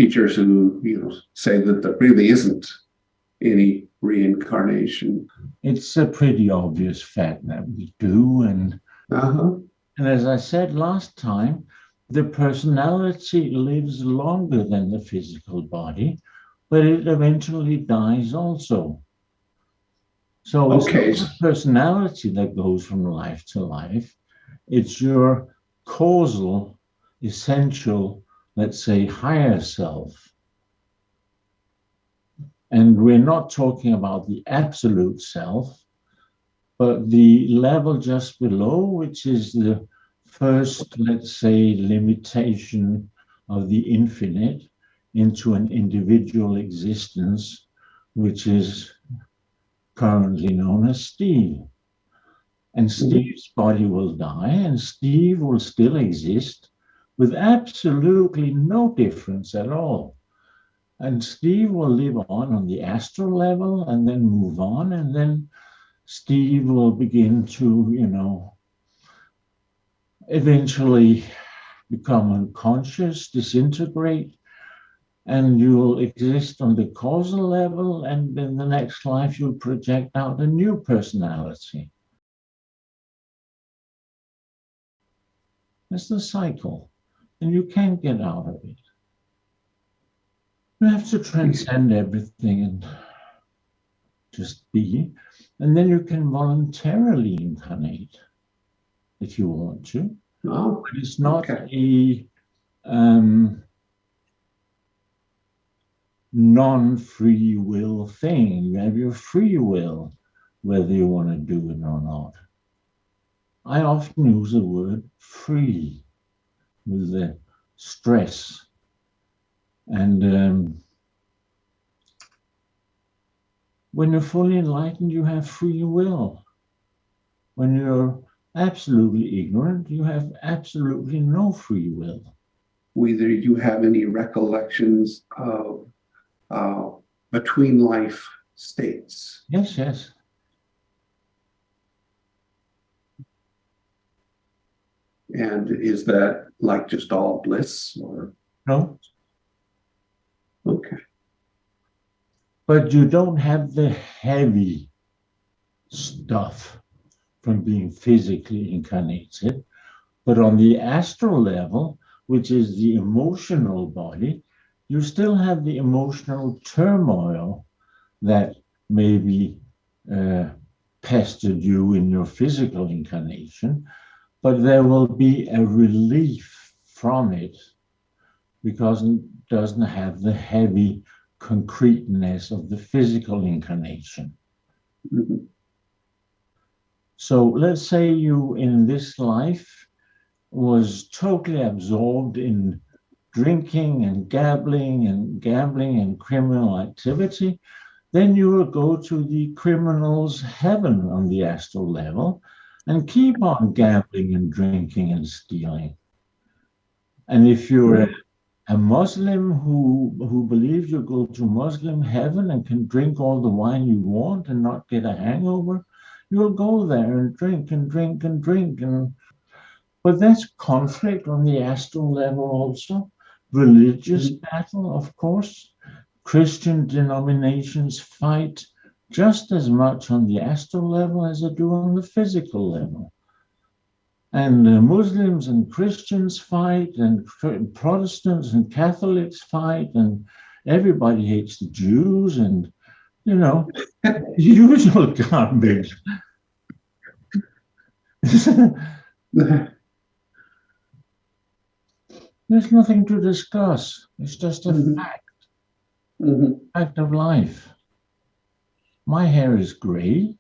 teachers who, say that there really isn't any reincarnation. It's a pretty obvious fact that we do. And as I said last time, the personality lives longer than the physical body, but it eventually dies also. So it's not the personality that goes from life to life. It's your causal, essential, let's say, higher self. And we're not talking about the absolute self, but the level just below, which is the first, let's say, limitation of the infinite into an individual existence, which is currently known as Steve. And Steve's body will die, and Steve will still exist with absolutely no difference at all. And Steve will live on the astral level and then move on, and then Steve will begin to, eventually become unconscious, disintegrate, and you'll exist on the causal level, and in the next life you'll project out a new personality. That's the cycle, and you can't get out of it. You have to transcend everything and just be, and then you can voluntarily incarnate if you want to. Oh, but it's not a non-free will thing. You have your free will, whether you want to do it or not. I often use the word free with the stress. And when you're fully enlightened, you have free will. When you're absolutely ignorant, you have absolutely no free will. Whether you have any recollections of between life states. Yes, yes. And is that like just all bliss or? No. Okay. But you don't have the heavy stuff from being physically incarnated. But on the astral level, which is the emotional body, you still have the emotional turmoil that maybe pestered you in your physical incarnation, but there will be a relief from it because it doesn't have the heavy concreteness of the physical incarnation. Mm-hmm. So let's say you in this life was totally absorbed in drinking and gambling and criminal activity, then you will go to the criminal's heaven on the astral level and keep on gambling and drinking and stealing. And if you're a Muslim who believes you go to Muslim heaven and can drink all the wine you want and not get a hangover, you'll go there and drink and drink and drink. But that's conflict on the astral level also. Religious battle, of course. Christian denominations fight just as much on the astral level as they do on the physical level. And Muslims and Christians fight, and Protestants and Catholics fight, and everybody hates the Jews, and, usual garbage. There's nothing to discuss. It's just a fact. Fact of life. My hair is gray.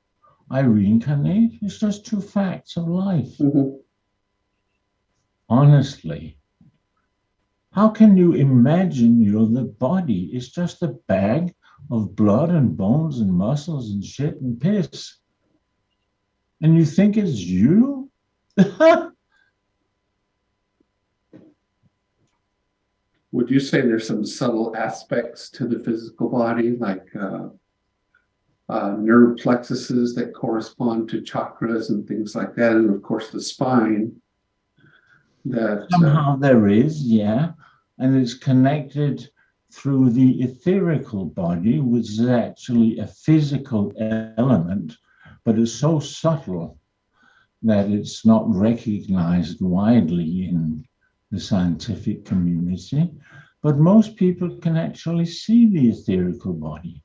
I reincarnate. It's just two facts of life. Honestly. How can you imagine you're the body? It's just a bag of blood and bones and muscles and shit and piss. And you think it's you? Would you say there's some subtle aspects to the physical body, like nerve plexuses that correspond to chakras and things like that, and of course the spine? That somehow there is, yeah, and it's connected through the etherical body, which is actually a physical element, but it's so subtle that it's not recognized widely in the scientific community. But most people can actually see the etherical body.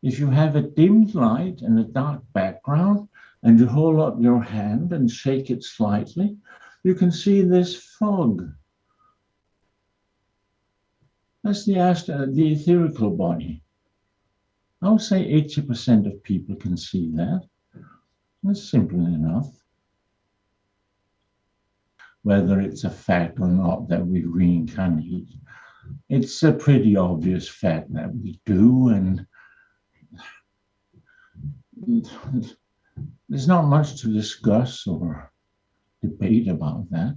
If you have a dimmed light and a dark background, and you hold up your hand and shake it slightly, you can see this fog. That's the etherical body. I would say 80% of people can see that. That's simple enough. Whether it's a fact or not that we reincarnate, it's a pretty obvious fact that we do, and there's not much to discuss or debate about that.